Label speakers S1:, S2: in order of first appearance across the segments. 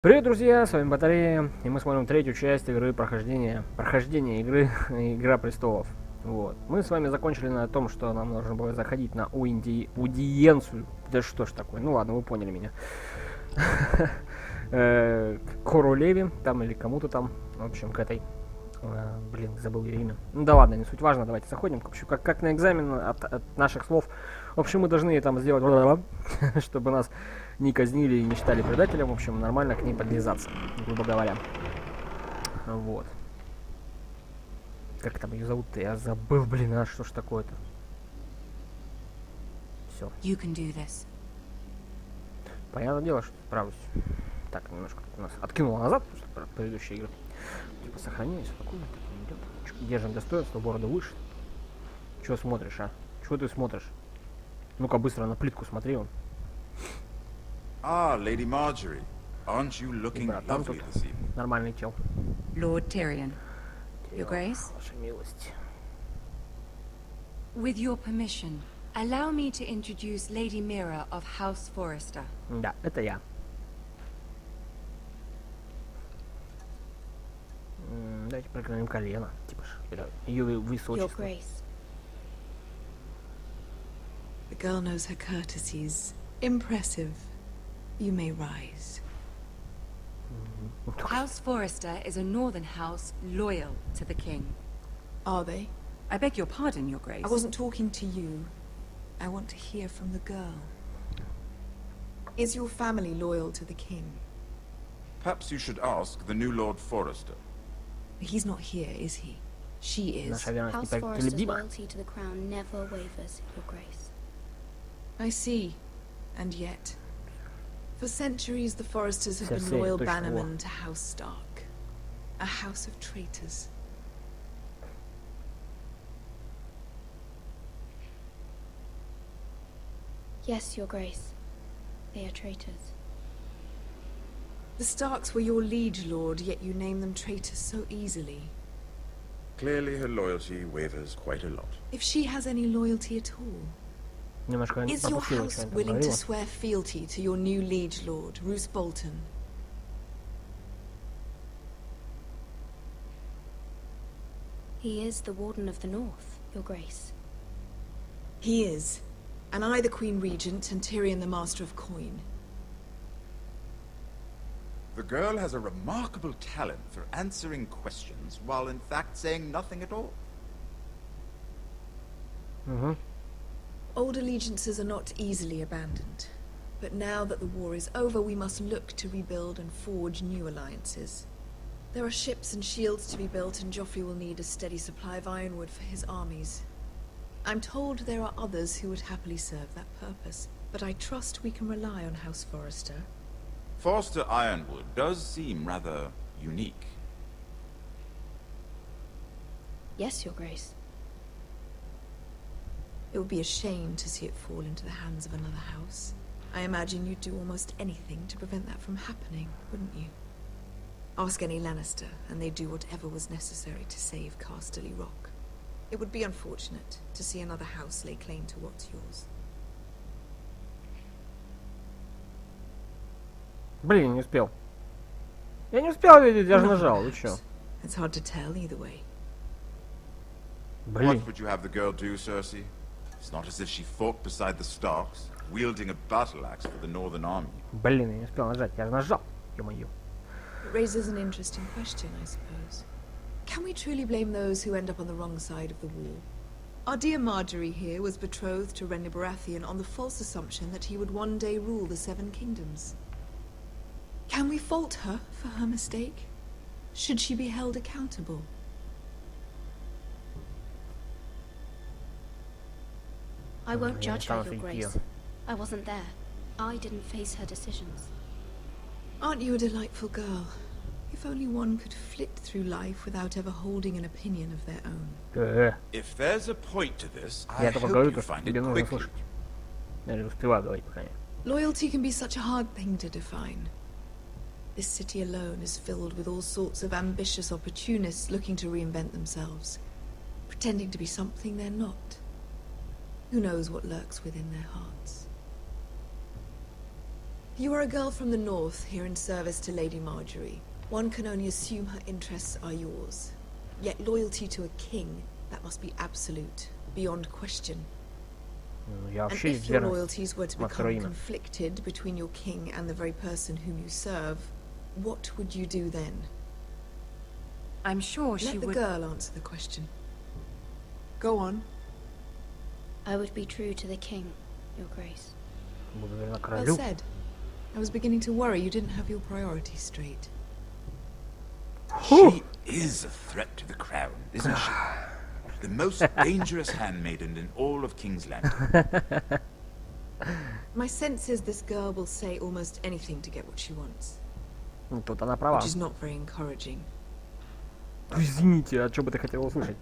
S1: Привет, друзья, с вами Батарея, и мы смотрим третью часть игры прохождения игры Игра престолов. Вот. Мы с вами закончили на том, что нам нужно было заходить на аудиенцию. Да что ж такое, ну ладно, вы поняли меня. К королеве, там или кому-то там, в общем, к этой. Блин, забыл ее имя. Ну да ладно, не суть важно, давайте заходим. Как на экзамен от наших слов. В общем, мы должны там сделать, чтобы нас не казнили и не считали предателем. В общем, нормально к ней подлизаться, грубо говоря. Вот. Как там ее зовут-то? Я забыл, блин, а что ж такое-то? Все. Понятное дело, что справлюсь. Так, немножко тут у нас откинуло назад, просто предыдущие игры. Типа сохраняй, все такое. Держим достоинство, бороду выше. Чего смотришь, а? Чего ты смотришь? Ну-ка быстро на плитку смотри он.
S2: Ah, Lady Marjorie. Aren't you looking
S1: Братан
S2: lovely
S1: тут
S2: this evening?
S1: нормальный чел.
S3: Lord Tyrion, Your Grace?
S1: Ваша милость.
S3: With your permission, allow me to introduce Lady Mira of House Forrester.
S1: Да, это я. Давайте преклоним колено. Типа ее
S4: Your
S1: высочество.
S4: Grace. The girl knows her courtesies. Impressive. You may rise.
S3: House Forrester is a northern house loyal to the king.
S4: Are they?
S3: I beg your pardon, Your Grace.
S4: I wasn't talking to you. I want to hear from the girl. Is your family loyal to the king?
S2: Perhaps you should ask the new Lord Forrester.
S4: He's not here, is he? She is.
S1: Наша верность
S5: House Forrester's loyalty to the crown never wavers, Your Grace.
S4: I see. And yet, for centuries the Forresters have been
S1: Cersei,
S4: loyal
S1: точно,
S4: bannermen to House Stark. A house of traitors.
S5: Yes, Your Grace. They are traitors.
S4: The Starks were your liege lord, yet you name them traitors so easily.
S2: Clearly her loyalty wavers quite a lot.
S4: If she has any loyalty at all,
S1: Немножко
S4: is your
S1: пропустила,
S4: house
S1: что я там
S4: willing to
S1: говорила.
S4: swear fealty to your new liege lord, Roose Bolton?
S5: He is the Warden of the North, Your Grace.
S4: He is. And I the Queen Regent, and Tyrion the Master of Coin.
S2: The girl has a remarkable talent for answering questions while in fact saying nothing at all.
S4: Old allegiances are not easily abandoned. But now that the war is over, we must look to rebuild and forge new alliances. There are ships and shields to be built, and Joffrey will need a steady supply of ironwood for his armies. I'm told there are others who would happily serve that purpose, but I trust we can rely on House Forrester.
S2: Forster Ironwood does seem rather unique.
S5: Yes, Your Grace.
S4: It would be a shame to see it fall into the hands of another house. I imagine you'd do almost anything to prevent that from happening, wouldn't you? Ask any Lannister, and they'd do whatever was necessary to save Casterly Rock. It would be unfortunate to see another house lay claim to what's yours.
S1: Блин, я не успел. Я не успел видеть, я же нажал, вы чё?
S4: It's hard to tell either way.
S1: Блин.
S2: What would you have the girl do, Cersei? It's not as if she fought beside the Starks, wielding a battle axe for the Northern Army.
S1: Блин, я не успел нажать, я же нажал. Ё-моё.
S4: It raises an interesting question, I suppose. Can we truly blame those who end up on the wrong side of the war? Our dear Marjorie here was betrothed to Renly Baratheon on the false assumption that he would one day rule the Seven Kingdoms. Can we fault her for her mistake? Should she be held accountable?
S5: I won't
S1: я
S5: judge her,
S1: осталась
S5: Your
S1: идти.
S5: Grace. I wasn't there. I didn't face her decisions.
S4: Aren't you a delightful girl? If only one could flit through life without ever holding an opinion of their own.
S2: If there's a point to this, I
S1: Я только
S2: hope
S1: говорю,
S2: you
S1: то, что
S2: find
S1: тебе
S2: it
S1: нужно
S2: quickly.
S1: слушать. Я не успеваю говорить пока нет.
S4: Loyalty can be such a hard thing to define. This city alone is filled with all sorts of ambitious opportunists looking to reinvent themselves, pretending to be something they're not. Who knows what lurks within their hearts? You are a girl from the north, here in service to Lady Marjorie. One can only assume her interests are yours. Yet loyalty to a king, that must be absolute, beyond question.
S1: Я
S4: And
S1: вообще
S4: if your
S1: верность
S4: loyalties were to become
S1: Макроина.
S4: conflicted between your king and the very person whom you serve, what would you do then?
S3: I'm sure she
S4: Let the
S3: would...
S4: girl answer the question. Go on.
S5: I would be true to the king, Your Grace.
S1: Буду верна
S4: Well
S1: королю.
S4: said. I was beginning to worry you didn't have your priorities straight.
S2: She is a threat to the crown, isn't she? The most dangerous handmaiden in all of King's Landing.
S4: My sense is this girl will say almost anything to get what she wants,
S1: Ну, тут она права.
S4: which is not very encouraging.
S1: Извините, а что бы ты хотела услышать?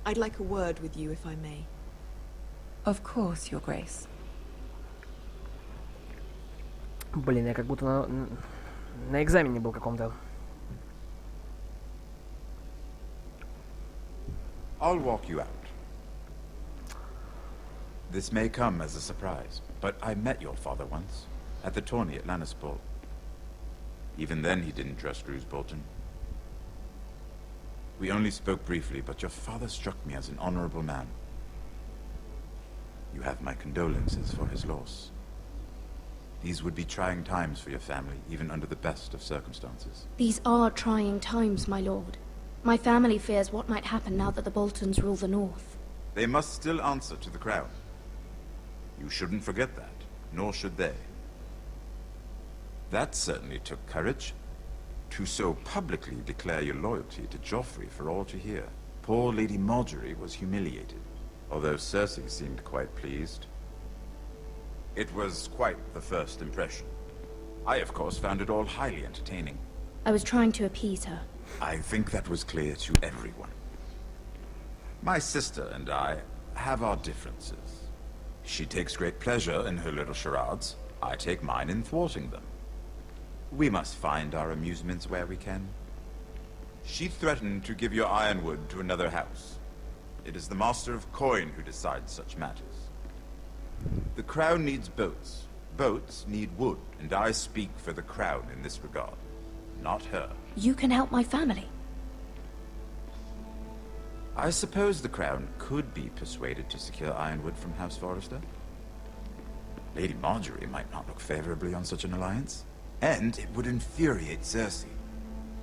S4: I'd like a word with you, if I may.
S3: Of course, Your Grace.
S1: Блин, я как будто на экзамене был каком-то.
S2: I'll walk you out. This may come as a surprise, but I met your father once, at the tourney at Lannisport. Even then he didn't trust Roose Bolton. We only spoke briefly, but your father struck me as an honorable man. You have my condolences for his loss. These would be trying times for your family, even under the best of circumstances.
S5: These are trying times, my lord. My family fears what might happen now that the Boltons rule the north.
S2: They must still answer to the crown. You shouldn't forget that, nor should they. That certainly took courage. To so publicly declare your loyalty to Joffrey for all to hear. Poor Lady Marjorie was humiliated, although Cersei seemed quite pleased. It was quite the first impression. I, of course, found it all highly entertaining.
S5: I was trying to appease her.
S2: I think that was clear to everyone. My sister and I have our differences. She takes great pleasure in her little charades. I take mine in thwarting them. We must find our amusements where we can. She threatened to give your ironwood to another house. It is the Master of Coin who decides such matters. The crown needs boats. Boats need wood, and I speak for the crown in this regard, not her.
S5: You can help my family.
S2: I suppose the crown could be persuaded to secure ironwood from House Forrester. Lady Marjorie might not look favorably on such an alliance. And it would infuriate Cersei.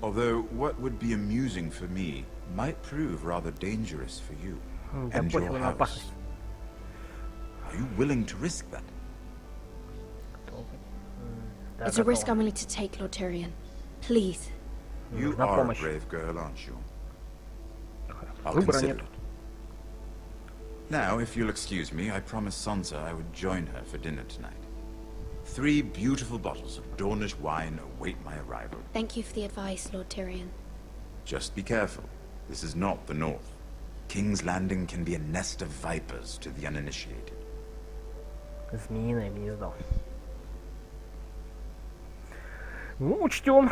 S2: Although what would be amusing for me might prove rather dangerous for you and your house. Are you willing to risk that?
S5: It's a risk I'm willing to take, Lord Tyrion. Please.
S2: You
S1: Нужна
S2: are a
S1: помощь.
S2: brave girl, aren't you? I'll
S1: Выбора
S2: consider
S1: нет.
S2: it. Now, if you'll excuse me, I promised Sansa I would join her for dinner tonight. 3 beautiful bottles of Dornish wine await my arrival.
S5: Thank you for the advice, Lord Tyrion.
S2: Just be careful. This is not the North. King's Landing can be a nest of vipers to the uninitiated.
S1: Змеиное гнездо. Ну, учтем.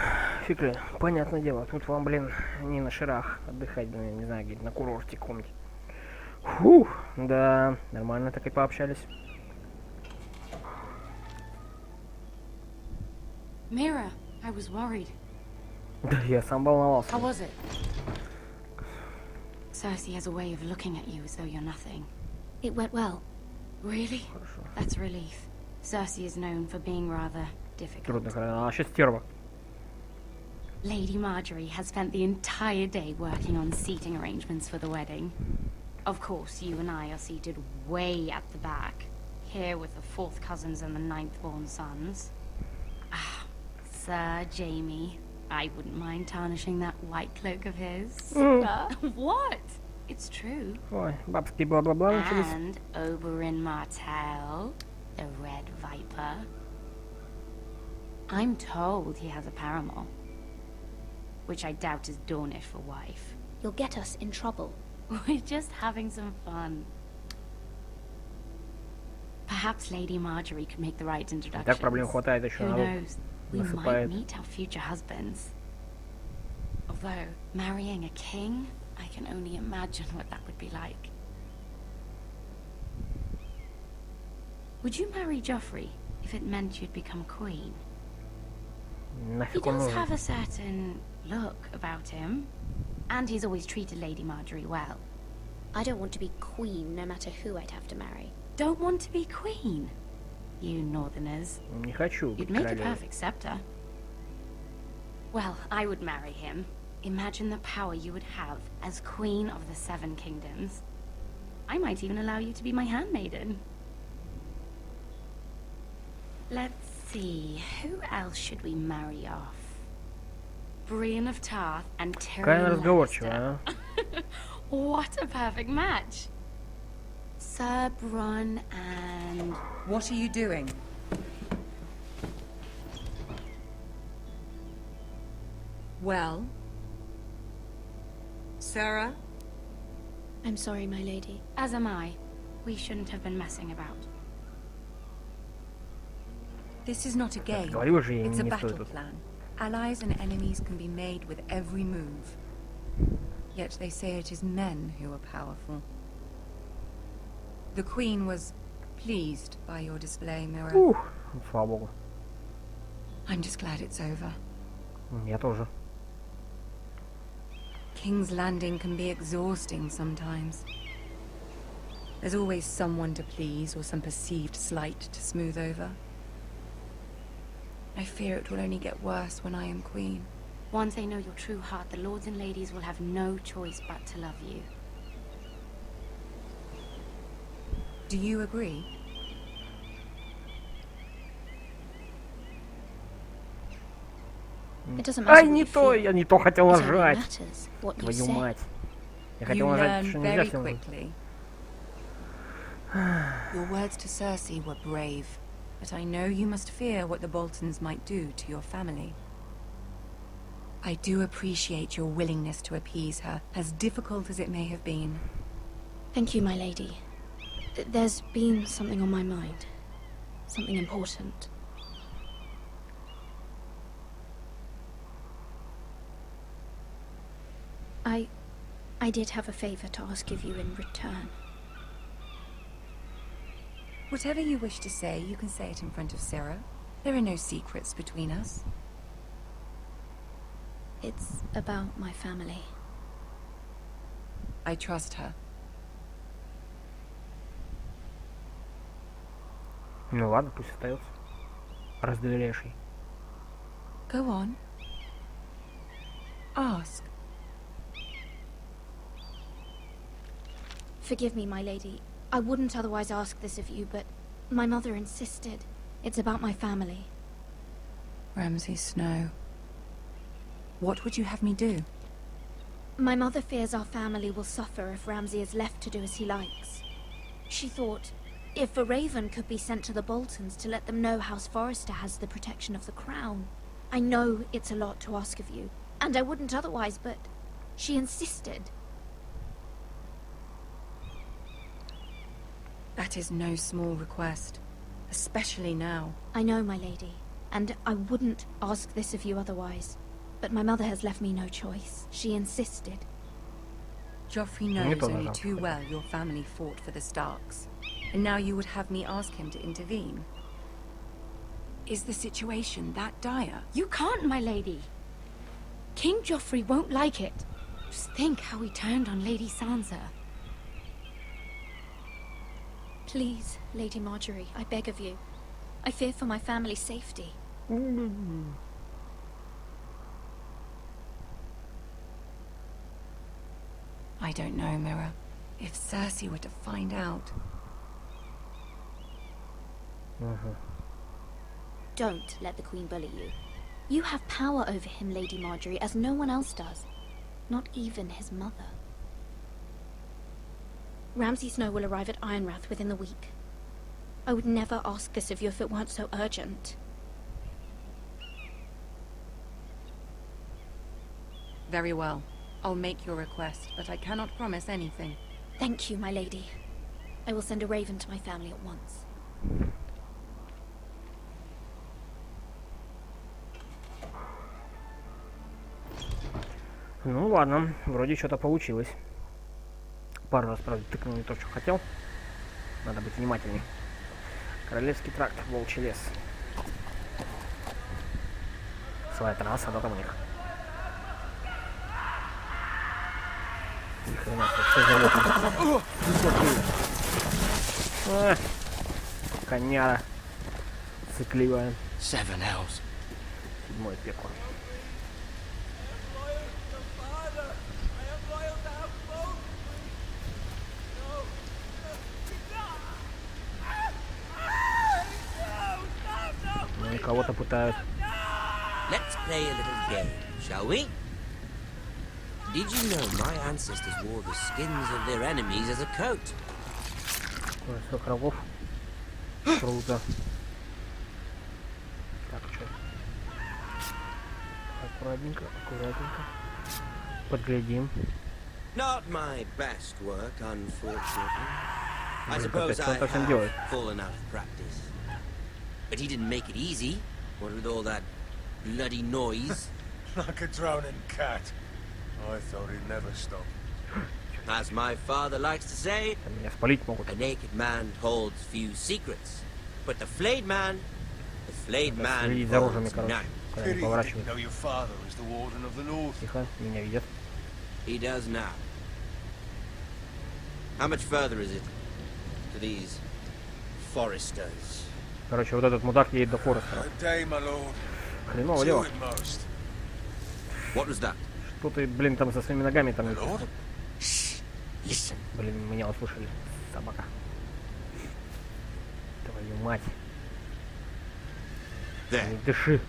S1: Фиг ли, понятное дело. Тут вам, блин, не на ширах отдыхать, блин, не знаю, где-то на курорте каком-нибудь. Фух, да, нормально так и пообщались.
S3: Mira, I was worried.
S1: Да, я сам волновался.
S3: How was it? Cersei has a way of looking at you as though you're nothing.
S5: It went well.
S3: Really? That's a relief. Cersei is known for being rather difficult.
S1: Трудно, она вообще стерва.
S3: Lady Marjorie has spent the entire day working on seating arrangements for the wedding. Of course, you and I are seated way at the back, here with the 4th cousins and the 9th-born sons. Ah, Sir Jaime, I wouldn't mind tarnishing that white cloak of his. What? It's true.
S1: Ой, бабские бла-бла-бла начались.
S3: And Oberyn Martell, the Red Viper. I'm told he has a paramour, which I doubt is Dornish for wife.
S5: You'll get us in trouble.
S3: We're just having some fun. Perhaps Lady Marjorie could make the right introductions.
S1: Так проблем хватает еще
S3: Who
S1: народ
S3: knows? We might
S1: насыпает.
S3: meet our future husbands. Although, marrying a king, I can only imagine what that would be like. Would you marry Joffrey if if it meant you'd become queen. He
S1: Нафиг он
S3: does
S1: нужен?
S3: have a certain look about him, and he's always treated Lady Marjorie well.
S5: I don't want to be queen, no matter who I'd have to marry.
S3: Don't want to be queen? You northerners.
S1: Не хочу
S3: You'd
S1: быть
S3: make a
S1: королевой.
S3: perfect scepter. Well, I would marry him. Imagine the power you would have as Queen of the Seven Kingdoms. I might even allow you to be my handmaiden. Let's see, who else should we marry off? Brienne of Tarth and
S1: Какая она
S3: Tyrion
S1: разговорчивая,
S3: Lannister.
S1: а?
S3: What a perfect match. Sir Bronn and...
S6: What are you doing? Well? Sarah?
S5: I'm sorry, my lady.
S3: As am I. We shouldn't have been messing about.
S6: This is not a game.
S1: Говорила же, ей
S6: It's a
S1: не
S6: battle
S1: стоит тут.
S6: plan. Allies and enemies can be made with every move. Yet they say it is men who are powerful. The Queen was pleased by your display, Mira.
S1: Ух, слава богу.
S6: I'm just glad it's over.
S1: Я тоже.
S6: King's Landing can be exhausting sometimes. There's always someone to please or some perceived slight to smooth over. I fear it will only get worse when I am queen.
S3: Once they know your true heart, the lords and ladies will have no choice but to love you.
S6: Do you agree?
S5: It doesn't matter
S1: Ай,
S5: what
S1: не
S5: you
S1: то!
S5: feel.
S1: Я не то хотел
S5: It only
S1: нажать.
S5: matters what you
S1: Твою
S5: say.
S1: мать. Я
S6: You
S1: хотел нажать,
S6: learn
S1: что
S6: very
S1: нельзя всем.
S6: quickly. Your words to Cersei were brave, but I know you must fear what the Boltons might do to your family. I do appreciate your willingness to appease her, as difficult as it may have been.
S5: Thank you, my lady. There's been something on my mind. Something important. I did have a favor to ask of you in return.
S6: Whatever you wish to say, you can say it in front of Sarah. There are no secrets between us.
S5: It's about my family.
S6: I trust her.
S1: Ну ладно, пусть остается. Раз доверяешь ей.
S6: Go on. Ask.
S5: Forgive me, my lady. I wouldn't otherwise ask this of you, but my mother insisted. It's about my family.
S6: Ramsay Snow. What would you have me do?
S5: My mother fears our family will suffer if Ramsay is left to do as he likes. She thought, if a raven could be sent to the Boltons to let them know House Forrester has the protection of the crown. I know it's a lot to ask of you, and I wouldn't otherwise, but she insisted.
S6: That is no small request, especially now.
S5: I know, my lady, and I wouldn't ask this of you otherwise. But my mother has left me no choice. She insisted.
S6: Joffrey
S1: Не
S6: knows
S1: то
S6: only
S1: нажал.
S6: too well your family fought for the Starks, and now you would have me ask him to intervene. Is the situation that dire?
S3: You can't, my lady. King Joffrey won't like it. Just think how he turned on Lady Sansa.
S5: Please, Lady Marjorie, I beg of you. I fear for my family's safety.
S6: I don't know, Mira. If Cersei were to find out...
S5: Don't let the Queen bully you. You have power over him, Lady Marjorie, as no one else does. Not even his mother. Ramsay Snow will arrive at Ironrath within the week. I would never ask this of you if it weren't so urgent.
S6: Very well. I'll make your request, but I cannot promise anything.
S5: Thank you, my lady. I will send a raven to my family at once.
S1: Ну ладно, вроде что-то получилось. Пару раз, правда, тыкнул не то, что хотел. Надо быть внимательней. Королевский тракт, волчий лес. Своя трасса, да, там у них. Ни хрена себе, что за лопни? А, коняра. Цикливая. Седьмое пекло. Ну и кого-то пытают.
S7: Let's play a little game, shall we? Did you know my ancestors wore the skins of their enemies as a coat?
S1: Сколько врагов. Круто. Так, что? Аккуратненько, аккуратненько. Подглядим.
S7: Not my best work, unfortunately. I
S1: Блин,
S7: suppose
S1: что он
S7: I
S1: так всем
S7: have
S1: делает?
S7: fallen out of practice. But he didn't make it easy, what with all that bloody noise.
S8: Like a drowning cat. I thought he'd never stop.
S7: As my father likes to say,
S1: Там меня спалить могут.
S7: a naked man holds few secrets. But the flayed man
S1: Следить за рожами,
S7: holds
S1: короче.
S7: none.
S1: Когда они
S8: Pity you
S1: поворачивают.
S8: didn't know your father is the warden of the north.
S1: Тихо, меня видят.
S7: He does now. How much further is it to these foresters?
S1: Короче, вот этот мудак едет до Форестера.
S8: A day, my lord.
S1: Хреново
S8: Two
S1: дело.
S8: at most.
S7: What was that?
S1: Что ты, блин, там со своими ногами там...
S8: Lord?
S7: Listen.
S1: Блин, меня услышали. Собака. Твою мать.
S7: There.
S1: Не дыши.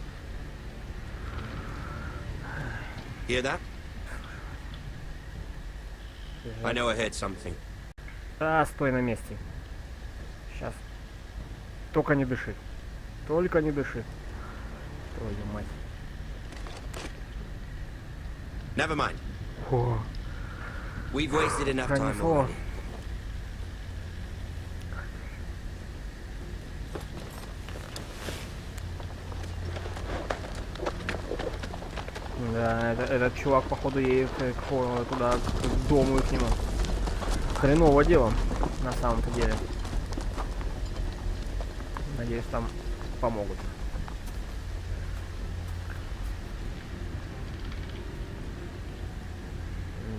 S7: Hear that? I know I heard something.
S1: А, стой на месте. Сейчас. Только не дыши. Только не дыши. Твою мать.
S7: Never mind.
S1: Фу.
S7: We've wasted enough time
S1: Пронесло.
S7: already.
S1: Да, этот чувак, походу, едет туда, к дому их нему. Хреново дело, на самом-то деле. Надеюсь, там помогут.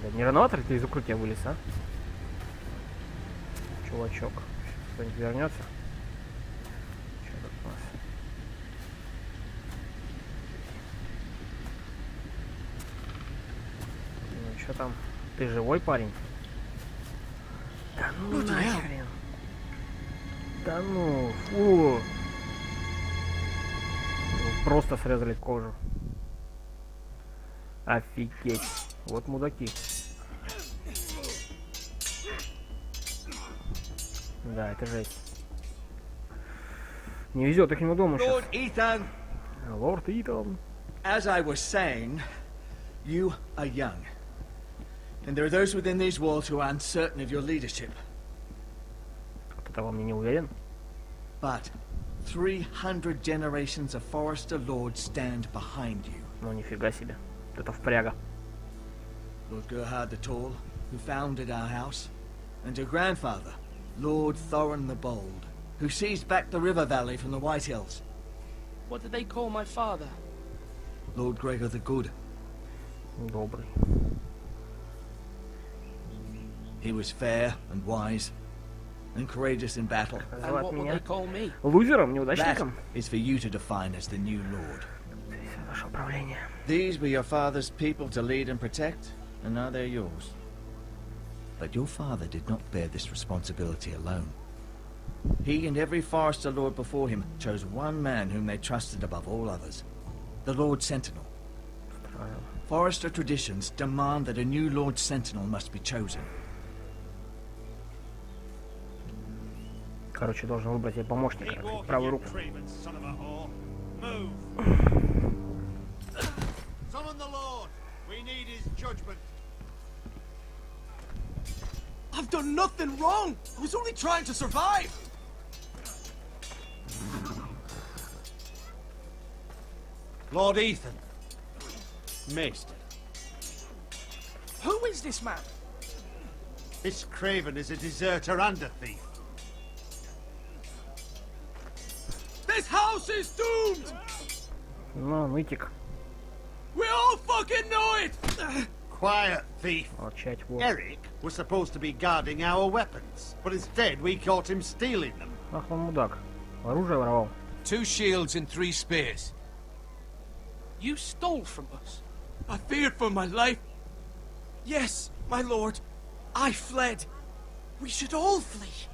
S1: Да, не рановато ли ты из укрытия вылез, а? Чувачок. Кто-нибудь вернется? Что тут у нас? Ну, что там? Ты живой, парень? Да ну нахрен. Да ну, фу. Просто срезали кожу. Офигеть. Вот мудаки. Да, это жесть. Не везет ихнему дому сейчас.
S9: Lord Ethan,
S1: Лорд Итан.
S9: as I was saying, you are young. And there are those within these walls who are uncertain of your leadership.
S1: Кто-то во мне не уверен.
S9: But 300 generations of Forester Lords stand behind you.
S1: Ну нифига себе. Это впряга.
S9: Lord Gerhard the Tall, who founded our house, and your grandfather, Lord Thorin the Bold, who seized back the river valley from the White Hills.
S10: What did they call my father?
S9: Lord Gregor the Good.
S1: Добрый.
S9: He was fair and wise, and courageous in battle.
S10: And
S1: Звать
S10: what will
S1: меня
S10: they call me?
S1: лузером,
S9: That
S1: неудачником.
S9: is for you to define as the new Lord.
S1: Здесь ваше управление.
S9: These were your father's people to lead and protect, and now they're yours. But your father did not bear this responsibility alone. He and every Forester Lord before him chose one man whom they trusted above all others, the Lord Sentinel. Forester traditions demand that a new Lord Sentinel must be chosen.
S1: Короче, должен выбрать себе помощника, правую руку.
S8: Summon the Lord. We need his judgment.
S9: I've done nothing wrong! I was only trying to survive!
S11: Lord Ethan. Maester.
S10: Who is this man?
S11: This craven is a deserter and a thief. This house is doomed!
S1: Ну, нытик.
S11: We all fucking know it!
S12: Quiet, thief.
S1: Молчать, вот.
S12: Eric was supposed to be guarding our weapons, but instead we caught him stealing them.
S1: Ах, он мудак. Оружие воровал.
S8: 2 shields and 3 spears.
S10: You stole from us.
S11: I feared for my life. Yes, my lord. I fled. We should all flee.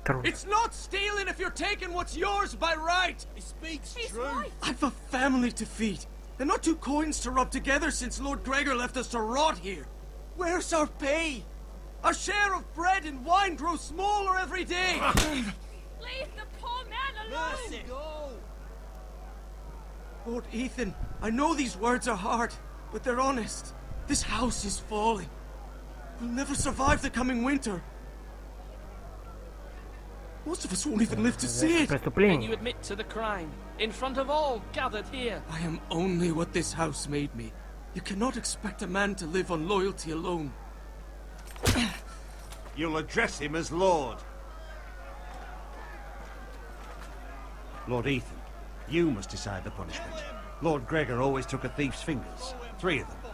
S1: Трус.
S11: It's not stealing if you're taking what's yours by right.
S8: He speaks true.
S11: I've a family to feed. And not 2 coins to rub together since Lord Gregor left us to rot here. Where's our pay? Our share of bread and wine grows smaller every day.
S5: Leave the poor man alone!
S8: Mercy. Go.
S11: Lord Ethan, I know these words are hard, but they're honest. This house is falling. We'll never survive the coming winter. Most of us won't even live to see it.
S10: And you
S1: Преступление.
S10: admit to the crime, in front of all gathered here.
S11: I am only what this house made me. You cannot expect a man to live on loyalty alone.
S12: You'll address him as Lord. Lord Ethan, you must decide the punishment. Lord Gregor always took a thief's fingers. 3 of them.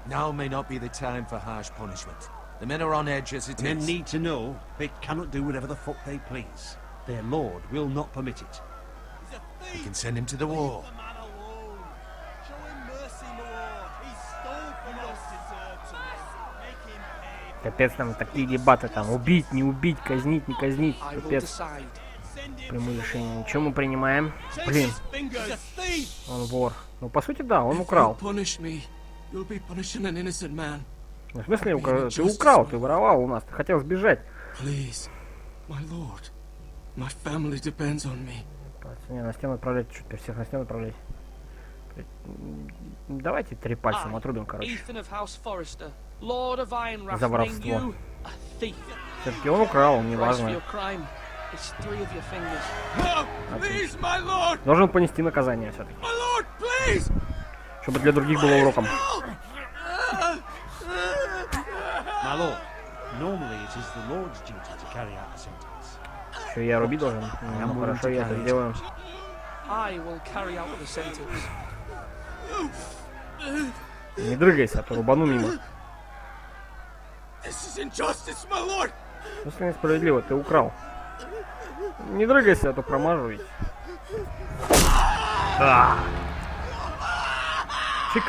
S8: Now may not be the time for harsh punishment. The men are on edge as it
S12: Men
S8: is.
S12: need to know they cannot do whatever the fuck they please. Their lord will not permit it.
S8: We can send him to the wall.
S1: Капец, там такие дебаты, там убить, не убить, казнить, не казнить.
S10: I will
S1: Капец.
S10: decide.
S1: Прямое решение. Что мы принимаем? Блин, он вор. Ну, по сути, да, он украл.
S11: Punish me. You'll be punishing an innocent man.
S1: Ну, в смысле, ты украл, ты воровал у нас, ты хотел сбежать.
S11: Please, my lord. My family depends on me.
S1: Не, на стену отправлять, чуть всех на стену отправлять. Давайте 3 пальца
S10: I,
S1: отрубим, короче.
S10: Ethan of House Forrester, Lord of Ironrath,
S1: За
S10: name
S1: воровство.
S10: you a thief.
S1: Все-таки он украл,
S10: Price for
S1: неважно.
S10: your crime is 3 of your fingers.
S11: No, please, my lord.
S1: Должен понести наказание все-таки.
S11: My lord, please.
S1: Чтобы для других было уроком.
S12: My lord, normally it is the lord's duty to carry out the sentence.
S1: Что, я рубить должен? Ну, хорошо, я это сделаю.
S10: I will carry out the sentence.
S1: Не дрыгайся, а то рубану мимо.
S11: This is injustice, my lord.
S1: Если несправедливо, ты украл. Не дрыгайся, а то промажу ведь. А! Чик.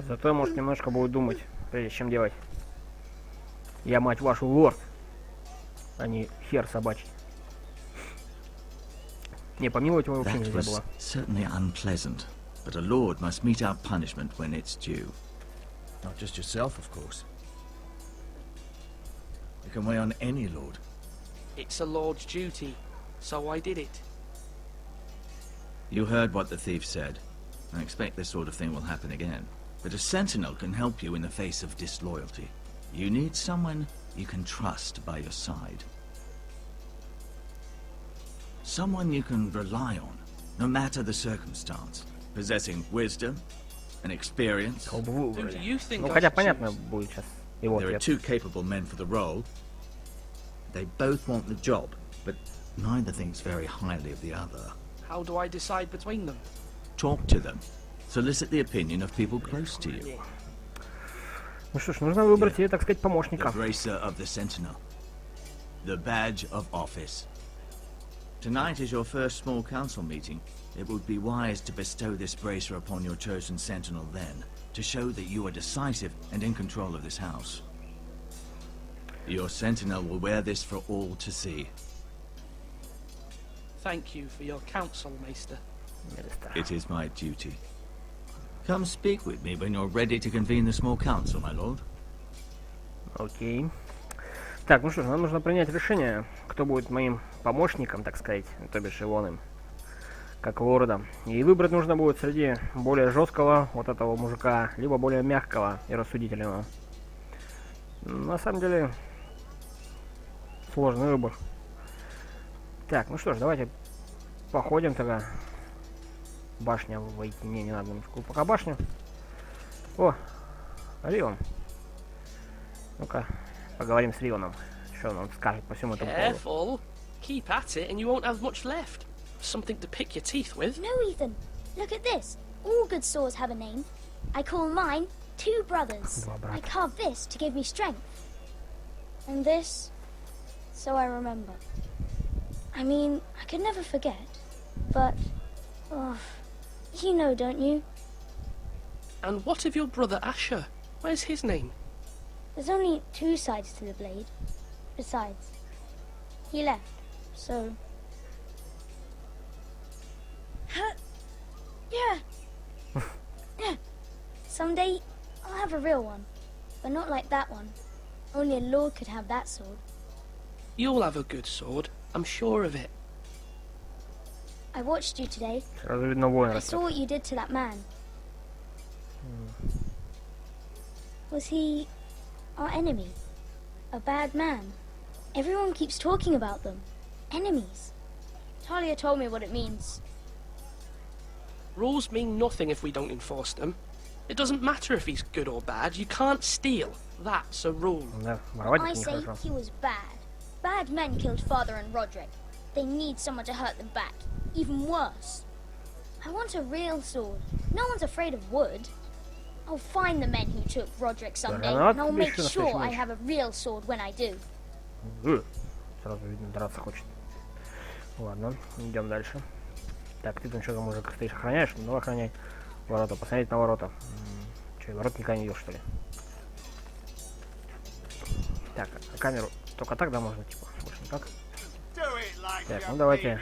S1: Зато, может, немножко будет думать, прежде чем делать. Я, мать вашу, лорд, а не хер собачий. Не, помиловать его вообще
S9: That
S1: нельзя
S9: was
S1: было.
S9: certainly unpleasant, but a lord must mete out punishment when it's due.
S13: Not just yourself, of course.
S9: It can weigh on any lord.
S10: It's a lord's duty, so I did it.
S9: You heard what the thief said. I expect this sort of thing will happen again. But a sentinel can help you in the face of disloyalty. You need someone you can trust by your side. Someone you can rely on, no matter the circumstance. Possessing wisdom and experience.
S1: Кого бы вы
S10: Who
S1: выбрали?
S10: do you think
S1: Ну,
S10: I
S1: хотя
S10: should
S1: понятно
S10: choose?
S1: будет сейчас его
S9: There are
S1: ответ.
S9: 2 capable men for the role. They both want the job, but neither thinks very highly of the other.
S10: How do I decide between them?
S9: Talk to them. Solicit the opinion of people close to you.
S1: Ну что ж, нужно выбрать себе, так сказать,
S9: The
S1: помощника.
S9: bracer of the sentinel. The badge of office. Tonight is your first small council meeting. It would be wise to bestow this bracer upon your chosen sentinel then, to show that you are decisive and in control of this house. Your sentinel will wear this for all to see.
S10: Thank you for your counsel, Maester.
S9: It is my duty. Come speak with me when you're ready to convene the small council, my lord.
S1: Окей. Так, ну что ж, нам нужно принять решение, кто будет моим помощником, так сказать, то бишь Ивоном, как лорда. И выбрать нужно будет среди более жесткого вот этого мужика, либо более мягкого и рассудительного. На самом деле, сложный выбор. Так, ну что ж, давайте походим тогда. Башня войти. Не надо немножко. Пока башню. О, Орион. Ну-ка, поговорим с Рионом. Что он скажет по всему этому поводу.
S10: Careful. Keep at it and you won't have much left. Something to pick your teeth with.
S5: No, Ethan. Look at this. All good swords have a name. I call mine Two Brothers. I carved this to give me strength. And this, so I remember. I mean, I could never forget. But, oh, you know, don't you?
S10: And what of your brother Asher? Where's his name?
S5: There's only two sides to the blade. Besides, he left, so... Yeah. Someday, I'll have a real one. But not like that one. Only a lord could have that sword.
S10: You'll have a good sword. I'm sure of it.
S5: I watched you today.
S1: Сразу видно воин
S5: I
S1: растет.
S5: saw what you did to that man. Was he our enemy? A bad man? Everyone keeps talking about them. Enemies. Talia told me what it means.
S10: Rules mean nothing if we don't enforce them. It doesn't matter if he's good or bad. You can't steal. That's a rule.
S1: Да, воровать
S5: I
S1: это
S5: say
S1: нехорошо.
S5: he was bad. Bad men killed Father and Roderick. They need someone to hurt them back. Even worse. I want a real sword. No one's afraid of wood. I'll find the men who took Roderick someday, and I'll make sure I have a real sword when I do.
S1: Сразу видно, драться хочет. Ладно, идем дальше. Так, ты там что там уже стоишь, охраняешь? Ну, охраняй ворота, посмотреть на ворота. Че, ворот никогда не видел, что ли? Так, а камеру только так, да, можно, типа, больше никак? Так, ну давайте.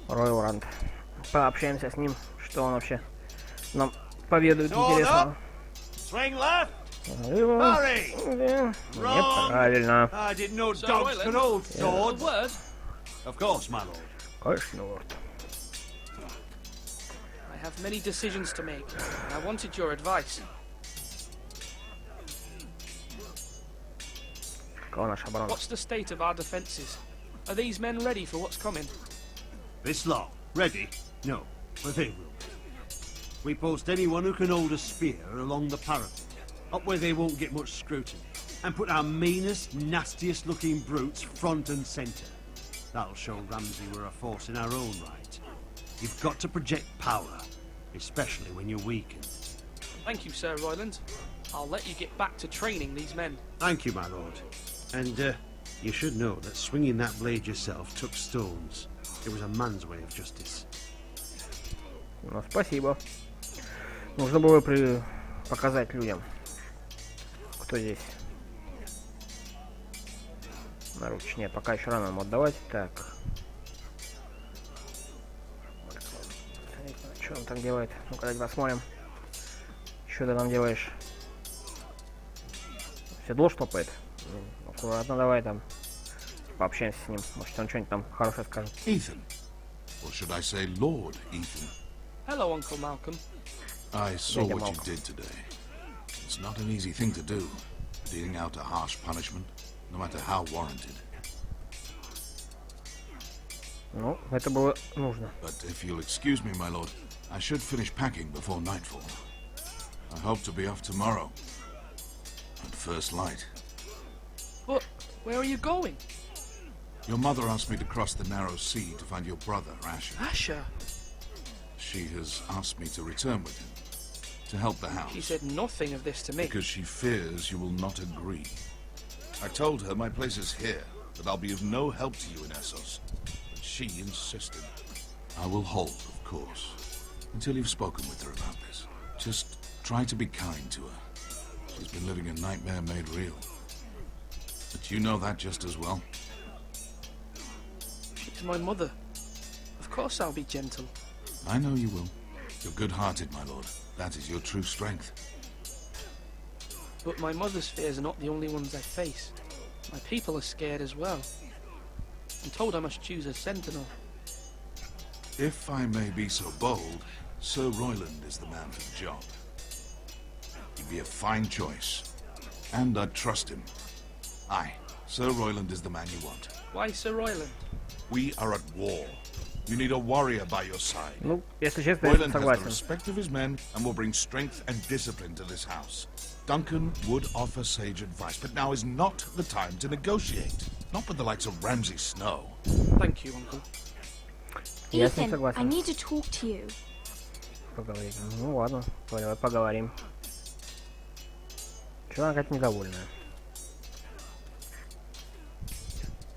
S1: Ройл Ранд. Пообщаемся с ним, что он вообще нам поведает интересного. Неправильно.
S12: Of course, my lord.
S1: Конечно, лорд.
S10: I have many decisions to make, and I wanted your advice.
S1: Какова наша оборона?
S10: What's the state of our defences? Are these men ready for what's coming?
S12: This lot, ready? No, but they will be. We post anyone who can hold a spear along the parapet, up where they won't get much scrutiny, and put our meanest, nastiest looking brutes front and centre. That'll show Ramsay we're a force in our own right. You've got to project power, especially when you're weakened.
S10: Thank you, Sir Royland. I'll let you get back to training these men.
S12: Thank you, my lord. And, you should know that swinging that blade yourself took stones. It was a man's way of justice.
S1: Ну, спасибо. Нужно было показать людям, кто здесь. Наруч, нет, пока еще рано ему отдавать. Так. Что он там делает? Ну-ка, давайте посмотрим. Что ты там делаешь? Седло штопает. Аккуратно, давай там пообщаемся с ним. Может, он что-нибудь там хорошее скажет.
S14: Ethan. Or should I say Lord Ethan?
S10: Hello, Uncle Malcolm.
S14: I saw what you did today. It's not an easy thing to do, dealing out a harsh punishment, no matter how warranted.
S1: Ну, это было нужно.
S14: But if you'll excuse me, my lord, I should finish packing before nightfall. I hope to be off tomorrow. At first light.
S10: But where are you going?
S14: Your mother asked me to cross the narrow sea to find your brother, Asher.
S10: Asher?
S14: She has asked me to return with him, to help the house.
S10: She said nothing of this to me.
S14: Because she fears you will not agree. I told her my place is here, that I'll be of no help to you in Essos. But she insisted. I will hold, of course, until you've spoken with her about this. Just try to be kind to her. She's been living a nightmare made real. But you know that just as well.
S10: She's my mother. Of course I'll be gentle.
S14: I know you will. You're good-hearted, my lord. That is your true strength.
S10: But my mother's fears are not the only ones I face. My people are scared as well. I'm told I must choose a sentinel.
S14: If I may be so bold, Sir Royland is the man for the job. He'd be a fine choice. And I'd trust him. Aye, Sir Royland is the man you want.
S10: Why Sir Royland?
S14: We are at war. You need a warrior by your side.
S1: Ну, если честно, я
S14: Royland has the
S1: согласен.
S14: respect of his men and will bring strength and discipline to this house. Duncan would offer sage advice, but now is not the time to negotiate. Not with the likes of Ramsay Snow.
S10: Thank you, Uncle.
S1: Я с ним
S5: Ethan, I
S1: согласен.
S5: need to talk to you.
S1: Поговорить. Ну ладно, давай поговорим. Чего она как недовольная?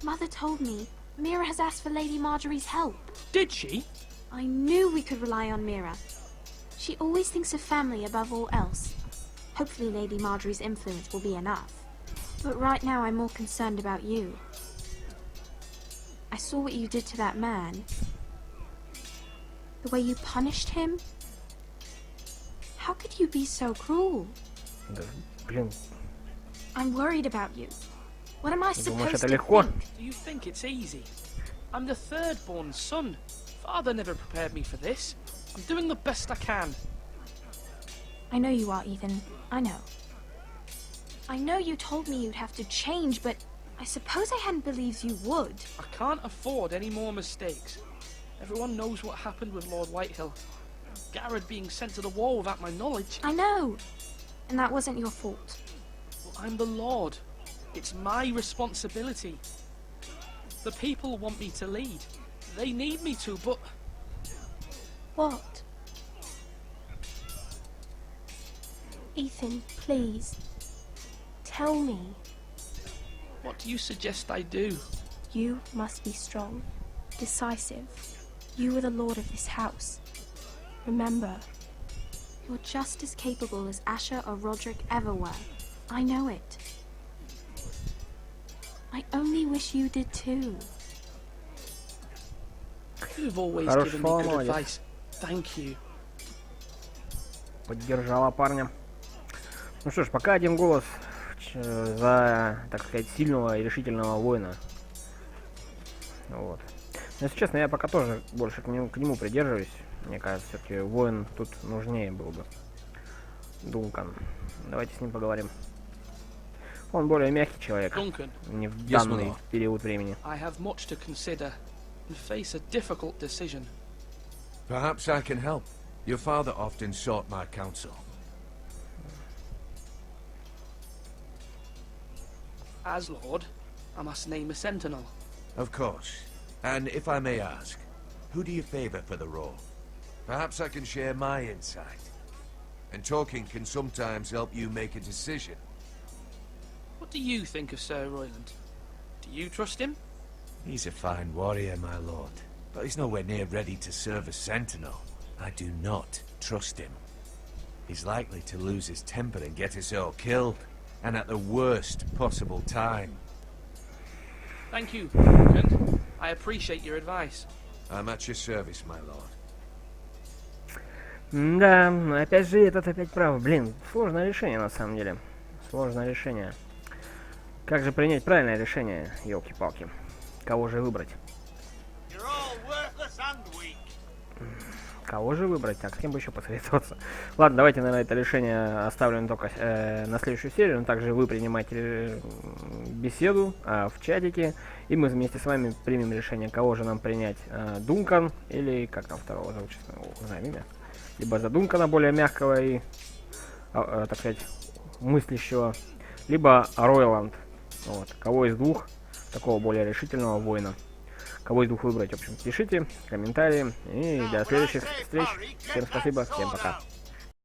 S5: Mother told me Mira has asked for Lady Marjorie's help.
S10: Did she?
S5: I knew we could rely on Mira. She always thinks of family above all else. Hopefully Lady Marjorie's influence will be enough. But right now I'm more concerned about you. I saw what you did to that man. The way you punished him. How could you be so cruel?
S1: Да, блин,
S5: I'm worried about you. What am I
S1: думаешь,
S5: supposed
S1: это
S5: to
S1: легко?
S5: think?
S10: Do you think it's easy? I'm the third-born son. Father never prepared me for this. I'm doing the best I can.
S5: I know you are, Ethan. I know. I know you told me you'd have to change, but I suppose I hadn't believed you would.
S10: I can't afford any more mistakes. Everyone knows what happened with Lord Whitehill. Garrett being sent to the war without my knowledge.
S5: I know. And that wasn't your fault.
S10: Well, I'm the Lord. It's my responsibility. The people want me to lead. They need me to, but...
S5: What?
S15: Ethan, please. Tell me.
S10: What do you suggest I do?
S15: You must be strong, decisive. You are the lord of this house. Remember.
S5: You're just as capable as Asher or Roderick ever were. I know it. I only wish you did too.
S10: You've always
S1: Хорош
S10: given me
S1: слова,
S10: good
S1: молодец.
S10: advice. Thank you.
S1: Поддержала парня. Ну что ж, пока один голос за, так сказать, сильного и решительного воина. Вот. Но, если честно, я пока тоже больше к нему придерживаюсь. Мне кажется, все-таки воин тут нужнее был бы. Дункан. Давайте с ним поговорим. Он более мягкий человек.
S10: Duncan.
S1: Не в
S8: Yes,
S1: данный
S8: my lord.
S1: период времени.
S10: I have much to consider and face a difficult decision.
S8: Perhaps I can help. Your father often sought my counsel.
S10: As Lord, I must name a sentinel.
S8: Of course. And if I may ask, who do you favor for the role? Perhaps I can share my insight. And talking can sometimes help you make a decision.
S10: What do you think of Sir Royland? Do you trust him?
S8: He's a fine warrior, my lord. But he's nowhere near ready to serve as sentinel. I do not trust him. He's likely to lose his temper and get us all killed. And at the worst possible time.
S10: Thank you, Duncan. I appreciate your advice.
S8: I'm at your service, my lord.
S1: Да, опять же, этот опять прав. Блин, сложное решение на самом деле. Сложное решение. Как же принять правильное решение, елки-палки? Кого же выбрать? Кого же выбрать? Так, с кем бы еще посоветоваться? Ладно, давайте, наверное, это решение оставлю только на следующую серию. Но также вы принимаете беседу в чатике. И мы вместе с вами примем решение, кого же нам принять. Дункан или как там второго зовут, честно, не знаю имя. Либо за Дункана более мягкого и, так сказать, мыслящего. Либо Ройланд. Вот. Кого из двух такого более решительного воина. Кого из двух выбрать, в общем, пишите комментарии. И до следующих встреч. Всем спасибо, всем пока.